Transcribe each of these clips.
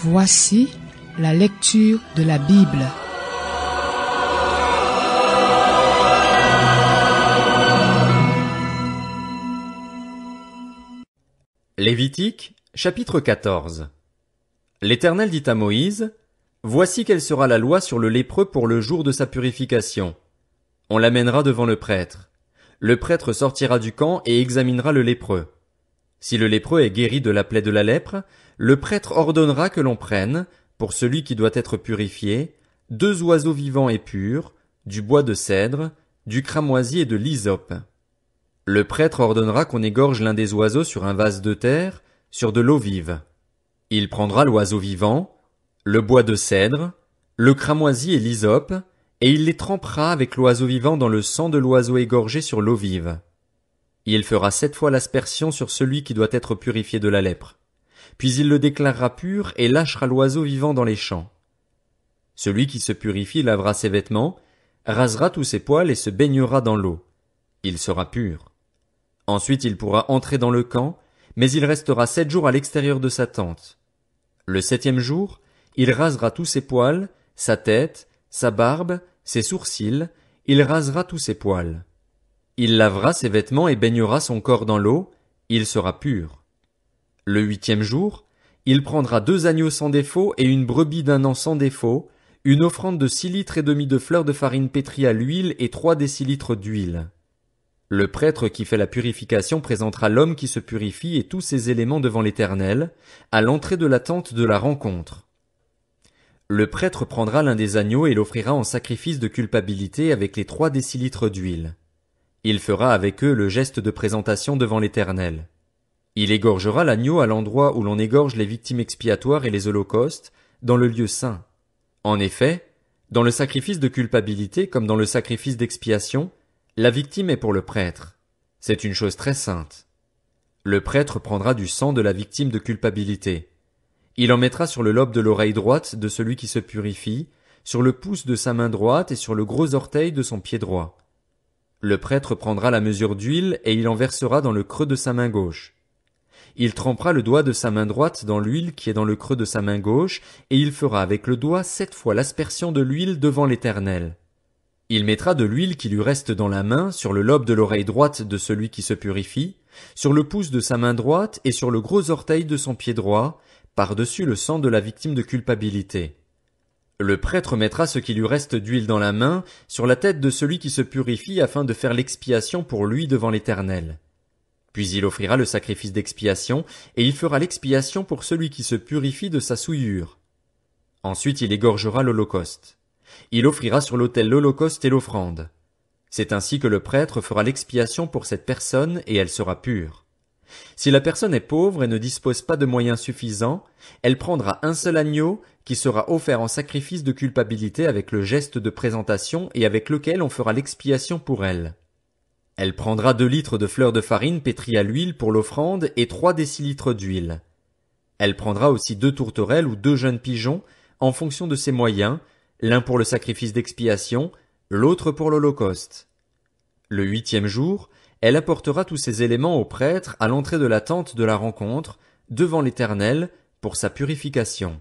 Voici la lecture de la Bible. Lévitique, chapitre 14. L'Éternel dit à Moïse: Voici quelle sera la loi sur le lépreux pour le jour de sa purification. On l'amènera devant le prêtre. Le prêtre sortira du camp et examinera le lépreux. Si le lépreux est guéri de la plaie de la lèpre, le prêtre ordonnera que l'on prenne, pour celui qui doit être purifié, 2 oiseaux vivants et purs, du bois de cèdre, du cramoisi et de l'hysope. Le prêtre ordonnera qu'on égorge l'un des oiseaux sur un vase de terre, sur de l'eau vive. Il prendra l'oiseau vivant, le bois de cèdre, le cramoisi et l'hysope, et il les trempera avec l'oiseau vivant dans le sang de l'oiseau égorgé sur l'eau vive. Il fera 7 fois l'aspersion sur celui qui doit être purifié de la lèpre. Puis il le déclarera pur et lâchera l'oiseau vivant dans les champs. Celui qui se purifie lavera ses vêtements, rasera tous ses poils et se baignera dans l'eau. Il sera pur. Ensuite il pourra entrer dans le camp, mais il restera 7 jours à l'extérieur de sa tente. Le 7e jour, il rasera tous ses poils, sa tête, sa barbe, ses sourcils, il rasera tous ses poils. Il lavera ses vêtements et baignera son corps dans l'eau, il sera pur. Le 8e jour, il prendra 2 agneaux sans défaut et une brebis d'1 an sans défaut, une offrande de 6 litres et demi de fleur de farine pétrie à l'huile et 3 décilitres d'huile. Le prêtre qui fait la purification présentera l'homme qui se purifie et tous ses éléments devant l'Éternel, à l'entrée de la tente de la rencontre. Le prêtre prendra l'un des agneaux et l'offrira en sacrifice de culpabilité avec les 3 décilitres d'huile. Il fera avec eux le geste de présentation devant l'Éternel. Il égorgera l'agneau à l'endroit où l'on égorge les victimes expiatoires et les holocaustes, dans le lieu saint. En effet, dans le sacrifice de culpabilité comme dans le sacrifice d'expiation, la victime est pour le prêtre. C'est une chose très sainte. Le prêtre prendra du sang de la victime de culpabilité. Il en mettra sur le lobe de l'oreille droite de celui qui se purifie, sur le pouce de sa main droite et sur le gros orteil de son pied droit. Le prêtre prendra la mesure d'huile et il en versera dans le creux de sa main gauche. Il trempera le doigt de sa main droite dans l'huile qui est dans le creux de sa main gauche, et il fera avec le doigt 7 fois l'aspersion de l'huile devant l'Éternel. Il mettra de l'huile qui lui reste dans la main sur le lobe de l'oreille droite de celui qui se purifie, sur le pouce de sa main droite et sur le gros orteil de son pied droit, par-dessus le sang de la victime de culpabilité. Le prêtre mettra ce qui lui reste d'huile dans la main sur la tête de celui qui se purifie afin de faire l'expiation pour lui devant l'Éternel. Puis il offrira le sacrifice d'expiation et il fera l'expiation pour celui qui se purifie de sa souillure. Ensuite il égorgera l'holocauste. Il offrira sur l'autel l'holocauste et l'offrande. C'est ainsi que le prêtre fera l'expiation pour cette personne et elle sera pure. Si la personne est pauvre et ne dispose pas de moyens suffisants, elle prendra un seul agneau qui sera offert en sacrifice de culpabilité avec le geste de présentation et avec lequel on fera l'expiation pour elle. Elle prendra 2 litres de fleur de farine pétrie à l'huile pour l'offrande et 3 décilitres d'huile. Elle prendra aussi 2 tourterelles ou 2 jeunes pigeons en fonction de ses moyens, l'un pour le sacrifice d'expiation, l'autre pour l'holocauste. Le 8e jour, elle apportera tous ces éléments au prêtre à l'entrée de la tente de la rencontre, devant l'Éternel, pour sa purification.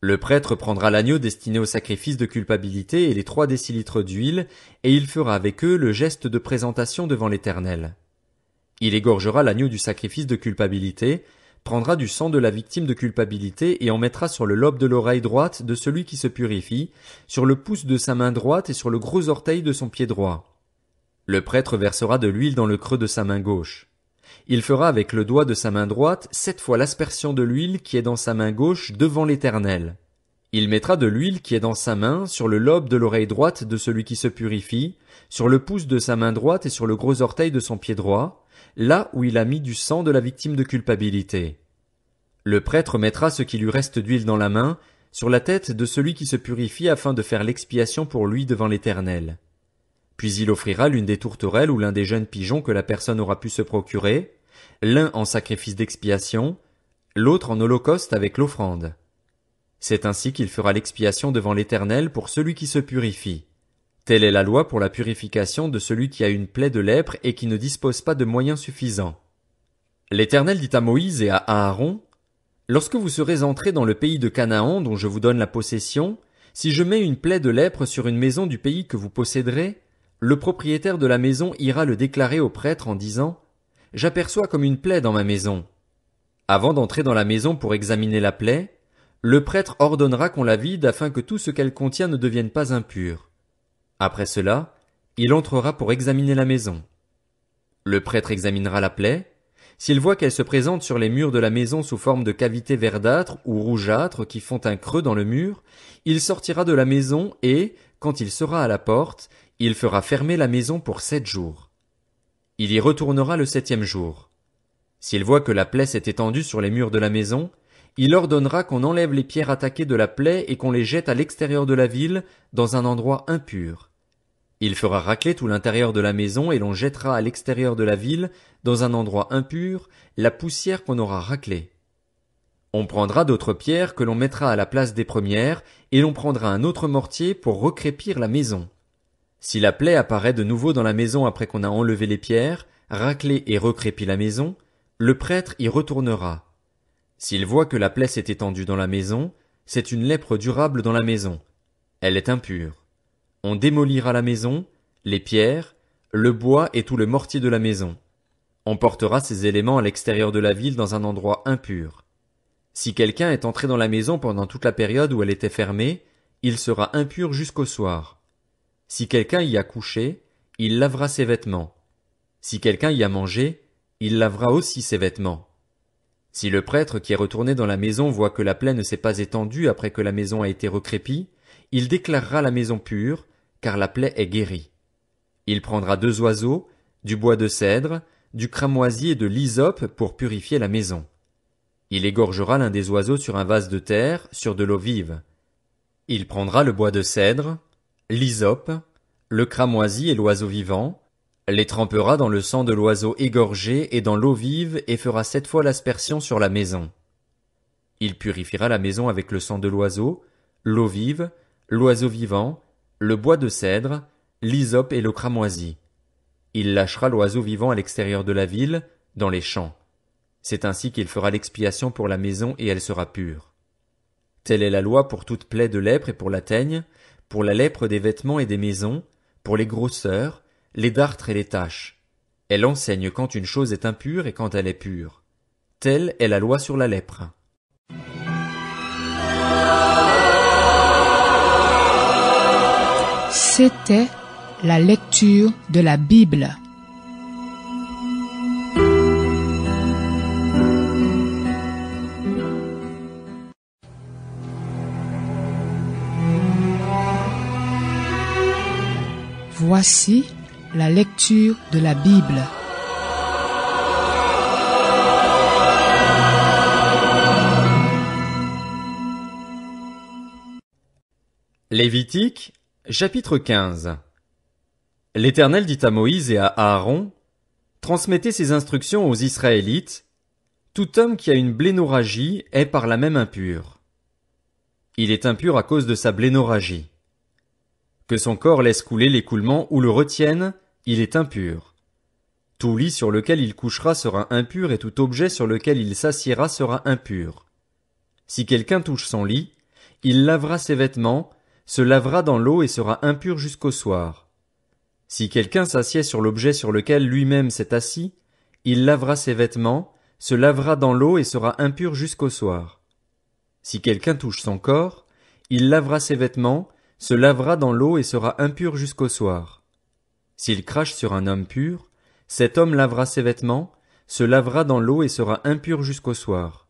Le prêtre prendra l'agneau destiné au sacrifice de culpabilité et les 3 décilitres d'huile, et il fera avec eux le geste de présentation devant l'Éternel. Il égorgera l'agneau du sacrifice de culpabilité, prendra du sang de la victime de culpabilité et en mettra sur le lobe de l'oreille droite de celui qui se purifie, sur le pouce de sa main droite et sur le gros orteil de son pied droit. Le prêtre versera de l'huile dans le creux de sa main gauche. Il fera avec le doigt de sa main droite 7 fois l'aspersion de l'huile qui est dans sa main gauche devant l'Éternel. Il mettra de l'huile qui est dans sa main sur le lobe de l'oreille droite de celui qui se purifie, sur le pouce de sa main droite et sur le gros orteil de son pied droit, là où il a mis du sang de la victime de culpabilité. Le prêtre mettra ce qui lui reste d'huile dans la main sur la tête de celui qui se purifie afin de faire l'expiation pour lui devant l'Éternel. Puis il offrira l'une des tourterelles ou l'un des jeunes pigeons que la personne aura pu se procurer, l'un en sacrifice d'expiation, l'autre en holocauste avec l'offrande. C'est ainsi qu'il fera l'expiation devant l'Éternel pour celui qui se purifie. Telle est la loi pour la purification de celui qui a une plaie de lèpre et qui ne dispose pas de moyens suffisants. L'Éternel dit à Moïse et à Aaron: Lorsque vous serez entrés dans le pays de Canaan dont je vous donne la possession, si je mets une plaie de lèpre sur une maison du pays que vous posséderez, le propriétaire de la maison ira le déclarer au prêtre en disant « J'aperçois comme une plaie dans ma maison ». Avant d'entrer dans la maison pour examiner la plaie, le prêtre ordonnera qu'on la vide afin que tout ce qu'elle contient ne devienne pas impur. Après cela, il entrera pour examiner la maison. Le prêtre examinera la plaie. S'il voit qu'elle se présente sur les murs de la maison sous forme de cavités verdâtres ou rougeâtres qui font un creux dans le mur, il sortira de la maison et, quand il sera à la porte, il fera fermer la maison pour 7 jours. Il y retournera le 7e jour. S'il voit que la plaie s'est étendue sur les murs de la maison, il ordonnera qu'on enlève les pierres attaquées de la plaie et qu'on les jette à l'extérieur de la ville, dans un endroit impur. Il fera racler tout l'intérieur de la maison et l'on jettera à l'extérieur de la ville, dans un endroit impur, la poussière qu'on aura raclée. On prendra d'autres pierres que l'on mettra à la place des premières, et l'on prendra un autre mortier pour recrépir la maison. Si la plaie apparaît de nouveau dans la maison après qu'on a enlevé les pierres, raclé et recrépi la maison, le prêtre y retournera. S'il voit que la plaie s'est étendue dans la maison, c'est une lèpre durable dans la maison. Elle est impure. On démolira la maison, les pierres, le bois et tout le mortier de la maison. On portera ces éléments à l'extérieur de la ville dans un endroit impur. Si quelqu'un est entré dans la maison pendant toute la période où elle était fermée, il sera impur jusqu'au soir. Si quelqu'un y a couché, il lavera ses vêtements. Si quelqu'un y a mangé, il lavera aussi ses vêtements. Si le prêtre qui est retourné dans la maison voit que la plaie ne s'est pas étendue après que la maison a été recrépie, il déclarera la maison pure, car la plaie est guérie. Il prendra 2 oiseaux, du bois de cèdre, du cramoisi et de l'hysope pour purifier la maison. Il égorgera l'un des oiseaux sur un vase de terre, sur de l'eau vive. Il prendra le bois de cèdre, l'hysope, le cramoisi et l'oiseau vivant, les trempera dans le sang de l'oiseau égorgé et dans l'eau vive et fera 7 fois l'aspersion sur la maison. Il purifiera la maison avec le sang de l'oiseau, l'eau vive, l'oiseau vivant, le bois de cèdre, l'hysope et le cramoisi. Il lâchera l'oiseau vivant à l'extérieur de la ville, dans les champs. C'est ainsi qu'il fera l'expiation pour la maison et elle sera pure. Telle est la loi pour toute plaie de lèpre et pour la teigne, pour la lèpre des vêtements et des maisons, pour les grosseurs, les dartres et les taches. Elle enseigne quand une chose est impure et quand elle est pure. Telle est la loi sur la lèpre. C'était la lecture de la Bible. Voici la lecture de la Bible. Lévitique, chapitre 15. L'Éternel dit à Moïse et à Aaron, « Transmettez ces instructions aux Israélites. Tout homme qui a une blénorragie est par la même impur. Il est impur à cause de sa blénorragie. Que son corps laisse couler l'écoulement ou le retienne, il est impur. Tout lit sur lequel il couchera sera impur et tout objet sur lequel il s'assiera sera impur. Si quelqu'un touche son lit, il lavera ses vêtements, se lavera dans l'eau et sera impur jusqu'au soir. Si quelqu'un s'assied sur l'objet sur lequel lui-même s'est assis, il lavera ses vêtements, se lavera dans l'eau et sera impur jusqu'au soir. Si quelqu'un touche son corps, il lavera ses vêtements, se lavera dans l'eau et sera impur jusqu'au soir. S'il crache sur un homme pur, cet homme lavera ses vêtements, se lavera dans l'eau et sera impur jusqu'au soir.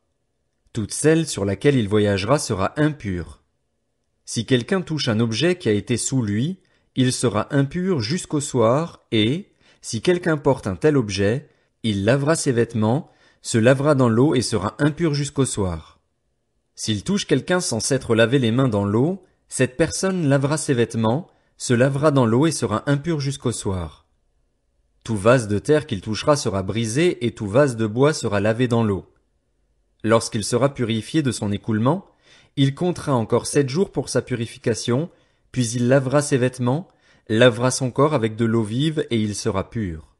Toute selle sur laquelle il voyagera sera impure. Si quelqu'un touche un objet qui a été sous lui, il sera impur jusqu'au soir et, si quelqu'un porte un tel objet, il lavera ses vêtements, se lavera dans l'eau et sera impur jusqu'au soir. S'il touche quelqu'un sans s'être lavé les mains dans l'eau, cette personne lavera ses vêtements, se lavera dans l'eau et sera impur jusqu'au soir. Tout vase de terre qu'il touchera sera brisé et tout vase de bois sera lavé dans l'eau. Lorsqu'il sera purifié de son écoulement, il comptera encore 7 jours pour sa purification, puis il lavera ses vêtements, lavera son corps avec de l'eau vive et il sera pur.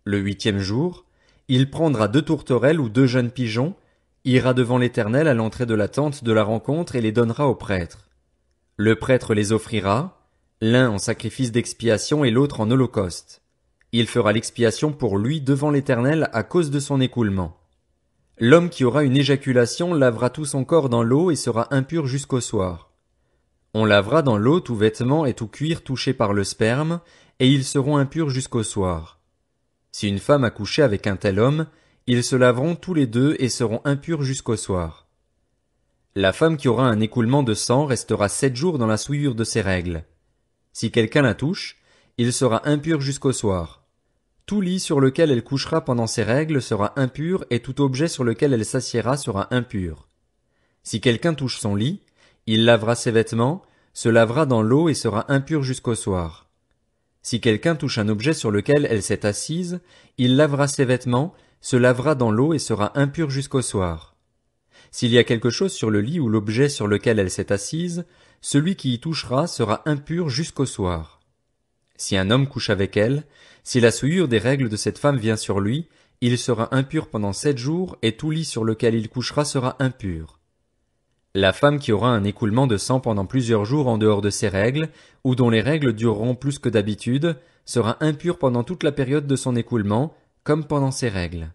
Le 8e jour, il prendra 2 tourterelles ou 2 jeunes pigeons, ira devant l'Éternel à l'entrée de la tente de la rencontre et les donnera au prêtre. Le prêtre les offrira, l'un en sacrifice d'expiation et l'autre en holocauste. Il fera l'expiation pour lui devant l'Éternel à cause de son écoulement. L'homme qui aura une éjaculation lavera tout son corps dans l'eau et sera impur jusqu'au soir. On lavera dans l'eau tout vêtement et tout cuir touché par le sperme, et ils seront impurs jusqu'au soir. Si une femme a couché avec un tel homme, ils se laveront tous les deux et seront impurs jusqu'au soir. La femme qui aura un écoulement de sang restera 7 jours dans la souillure de ses règles. Si quelqu'un la touche, il sera impur jusqu'au soir. Tout lit sur lequel elle couchera pendant ses règles sera impur et tout objet sur lequel elle s'assiera sera impur. Si quelqu'un touche son lit, il lavera ses vêtements, se lavera dans l'eau et sera impur jusqu'au soir. Si quelqu'un touche un objet sur lequel elle s'est assise, il lavera ses vêtements, se lavera dans l'eau et sera impur jusqu'au soir. S'il y a quelque chose sur le lit ou l'objet sur lequel elle s'est assise, celui qui y touchera sera impur jusqu'au soir. Si un homme couche avec elle, si la souillure des règles de cette femme vient sur lui, il sera impur pendant 7 jours et tout lit sur lequel il couchera sera impur. La femme qui aura un écoulement de sang pendant plusieurs jours en dehors de ses règles, ou dont les règles dureront plus que d'habitude, sera impure pendant toute la période de son écoulement, comme pendant ses règles.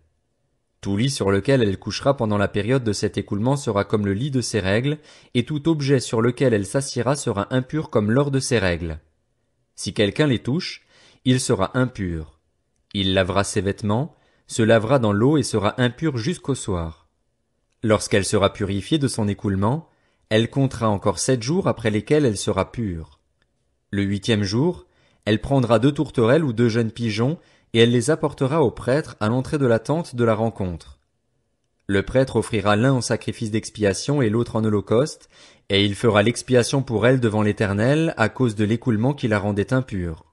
Tout lit sur lequel elle couchera pendant la période de cet écoulement sera comme le lit de ses règles, et tout objet sur lequel elle s'assiera sera impur comme lors de ses règles. Si quelqu'un les touche, il sera impur. Il lavera ses vêtements, se lavera dans l'eau et sera impur jusqu'au soir. Lorsqu'elle sera purifiée de son écoulement, elle comptera encore 7 jours après lesquels elle sera pure. Le 8e jour, elle prendra 2 tourterelles ou 2 jeunes pigeons et elle les apportera au prêtre à l'entrée de la tente de la rencontre. Le prêtre offrira l'un en sacrifice d'expiation et l'autre en holocauste, et il fera l'expiation pour elle devant l'Éternel à cause de l'écoulement qui la rendait impure.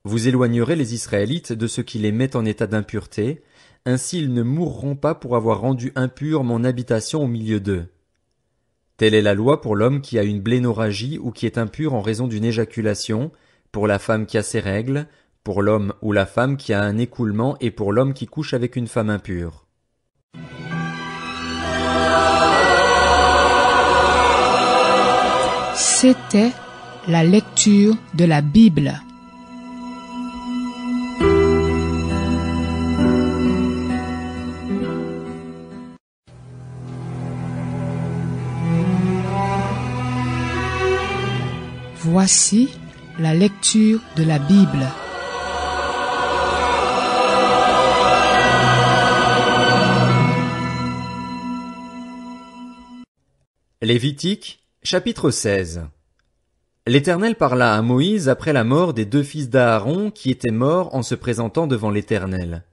Vous éloignerez les Israélites de ce qui les met en état d'impureté, ainsi ils ne mourront pas pour avoir rendu impure mon habitation au milieu d'eux. Telle est la loi pour l'homme qui a une blénorragie ou qui est impur en raison d'une éjaculation, pour la femme qui a ses règles, pour l'homme ou la femme qui a un écoulement et pour l'homme qui couche avec une femme impure. C'était la lecture de la Bible. Voici la lecture de la Bible. Lévitique, chapitre 16. L'Éternel parla à Moïse après la mort des 2 fils d'Aaron qui étaient morts en se présentant devant l'Éternel.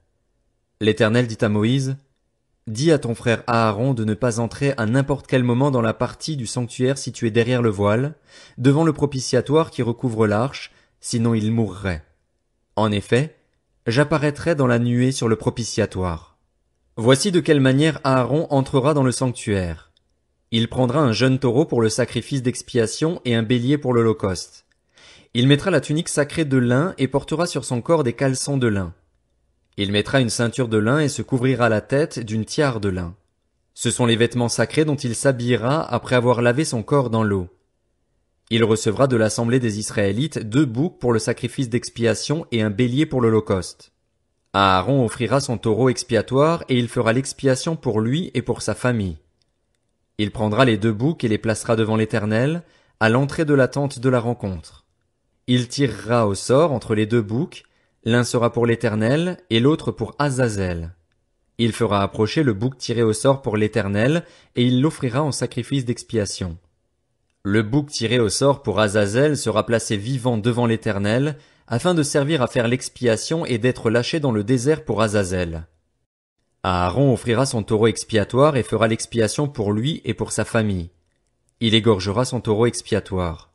L'Éternel dit à Moïse, « Dis à ton frère Aaron de ne pas entrer à n'importe quel moment dans la partie du sanctuaire située derrière le voile, devant le propitiatoire qui recouvre l'arche, sinon il mourrait. En effet, j'apparaîtrai dans la nuée sur le propitiatoire. Voici de quelle manière Aaron entrera dans le sanctuaire. Il prendra un jeune taureau pour le sacrifice d'expiation et un bélier pour l'holocauste. Il mettra la tunique sacrée de lin et portera sur son corps des caleçons de lin. Il mettra une ceinture de lin et se couvrira la tête d'une tiare de lin. Ce sont les vêtements sacrés dont il s'habillera après avoir lavé son corps dans l'eau. Il recevra de l'assemblée des Israélites 2 boucs pour le sacrifice d'expiation et un bélier pour l'holocauste. Aaron offrira son taureau expiatoire et il fera l'expiation pour lui et pour sa famille. Il prendra les 2 boucs et les placera devant l'Éternel, à l'entrée de la tente de la rencontre. Il tirera au sort entre les 2 boucs, l'un sera pour l'Éternel et l'autre pour Azazel. Il fera approcher le bouc tiré au sort pour l'Éternel et il l'offrira en sacrifice d'expiation. Le bouc tiré au sort pour Azazel sera placé vivant devant l'Éternel, afin de servir à faire l'expiation et d'être lâché dans le désert pour Azazel. Aaron offrira son taureau expiatoire et fera l'expiation pour lui et pour sa famille. Il égorgera son taureau expiatoire.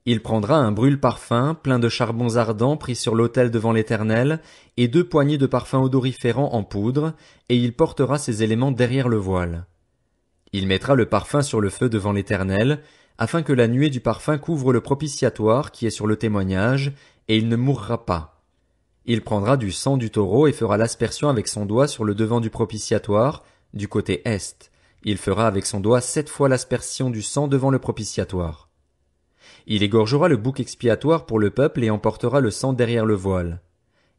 Il prendra un brûle-parfum plein de charbons ardents pris sur l'autel devant l'Éternel et 2 poignées de parfums odoriférants en poudre, et il portera ces éléments derrière le voile. Il mettra le parfum sur le feu devant l'Éternel, afin que la nuée du parfum couvre le propitiatoire qui est sur le témoignage, et il ne mourra pas. Il prendra du sang du taureau et fera l'aspersion avec son doigt sur le devant du propitiatoire, du côté est. Il fera avec son doigt 7 fois l'aspersion du sang devant le propitiatoire. Il égorgera le bouc expiatoire pour le peuple et emportera le sang derrière le voile.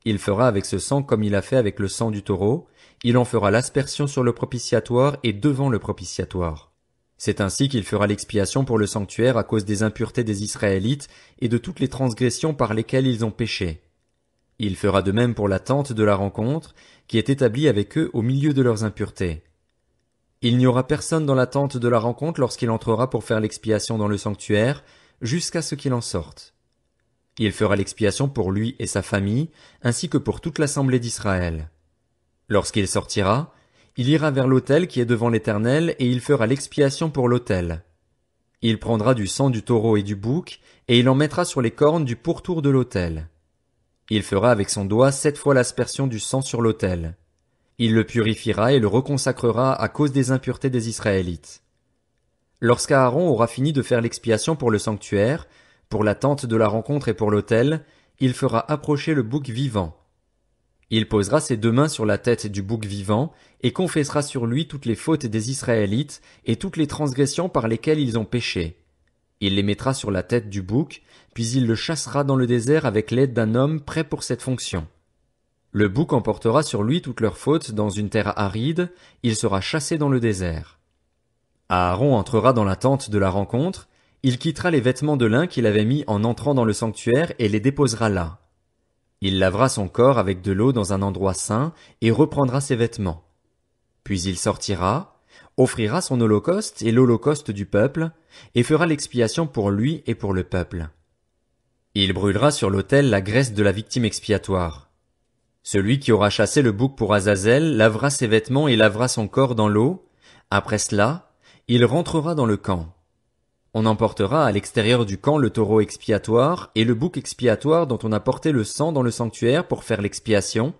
Il fera avec ce sang comme il a fait avec le sang du taureau, il en fera l'aspersion sur le propitiatoire et devant le propitiatoire. C'est ainsi qu'il fera l'expiation pour le sanctuaire à cause des impuretés des Israélites et de toutes les transgressions par lesquelles ils ont péché. Il fera de même pour la tente de la rencontre, qui est établie avec eux au milieu de leurs impuretés. Il n'y aura personne dans la tente de la rencontre lorsqu'il entrera pour faire l'expiation dans le sanctuaire, jusqu'à ce qu'il en sorte. Il fera l'expiation pour lui et sa famille, ainsi que pour toute l'assemblée d'Israël. Lorsqu'il sortira, il ira vers l'autel qui est devant l'Éternel, et il fera l'expiation pour l'autel. Il prendra du sang du taureau et du bouc, et il en mettra sur les cornes du pourtour de l'autel. Il fera avec son doigt 7 fois l'aspersion du sang sur l'autel. Il le purifiera et le reconsacrera à cause des impuretés des Israélites. Lorsqu'Aaron aura fini de faire l'expiation pour le sanctuaire, pour la tente de la rencontre et pour l'autel, il fera approcher le bouc vivant. Il posera ses 2 mains sur la tête du bouc vivant et confessera sur lui toutes les fautes des Israélites et toutes les transgressions par lesquelles ils ont péché. Il les mettra sur la tête du bouc, puis il le chassera dans le désert avec l'aide d'un homme prêt pour cette fonction. Le bouc emportera sur lui toutes leurs fautes dans une terre aride, il sera chassé dans le désert. Aaron entrera dans la tente de la rencontre, il quittera les vêtements de lin qu'il avait mis en entrant dans le sanctuaire et les déposera là. Il lavera son corps avec de l'eau dans un endroit saint et reprendra ses vêtements. Puis il sortira, offrira son holocauste et l'holocauste du peuple, et fera l'expiation pour lui et pour le peuple. Il brûlera sur l'autel la graisse de la victime expiatoire. Celui qui aura chassé le bouc pour Azazel lavera ses vêtements et lavera son corps dans l'eau. Après cela, il rentrera dans le camp. On emportera à l'extérieur du camp le taureau expiatoire et le bouc expiatoire dont on a porté le sang dans le sanctuaire pour faire l'expiation,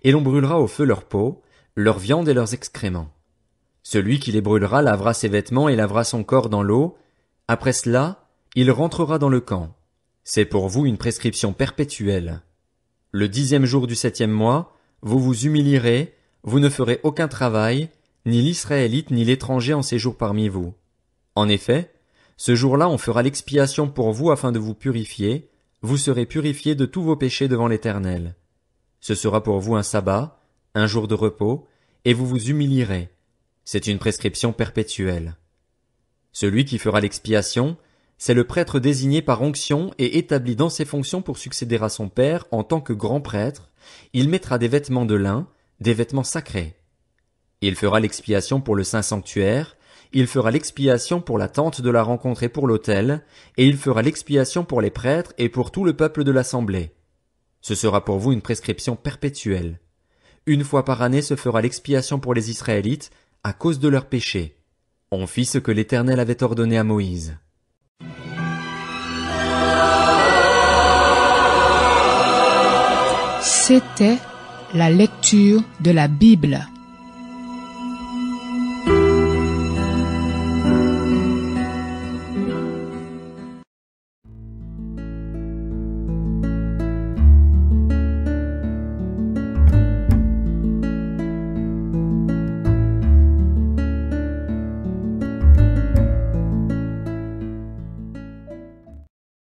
et l'on brûlera au feu leur peau, leur viande et leurs excréments. Celui qui les brûlera lavera ses vêtements et lavera son corps dans l'eau. Après cela, il rentrera dans le camp. C'est pour vous une prescription perpétuelle. Le 10e jour du 7e mois, vous vous humilierez, vous ne ferez aucun travail, ni l'Israélite ni l'étranger en séjour parmi vous. En effet, ce jour-là on fera l'expiation pour vous afin de vous purifier, vous serez purifiés de tous vos péchés devant l'Éternel. Ce sera pour vous un sabbat, un jour de repos, et vous vous humilierez. C'est une prescription perpétuelle. Celui qui fera l'expiation, c'est le prêtre désigné par onction et établi dans ses fonctions pour succéder à son père en tant que grand prêtre. Il mettra des vêtements de lin, des vêtements sacrés. Il fera l'expiation pour le saint sanctuaire, il fera l'expiation pour la tente de la rencontre et pour l'autel, et il fera l'expiation pour les prêtres et pour tout le peuple de l'assemblée. Ce sera pour vous une prescription perpétuelle. 1 fois par année se fera l'expiation pour les Israélites à cause de leurs péchés. On fit ce que l'Éternel avait ordonné à Moïse. C'était la lecture de la Bible.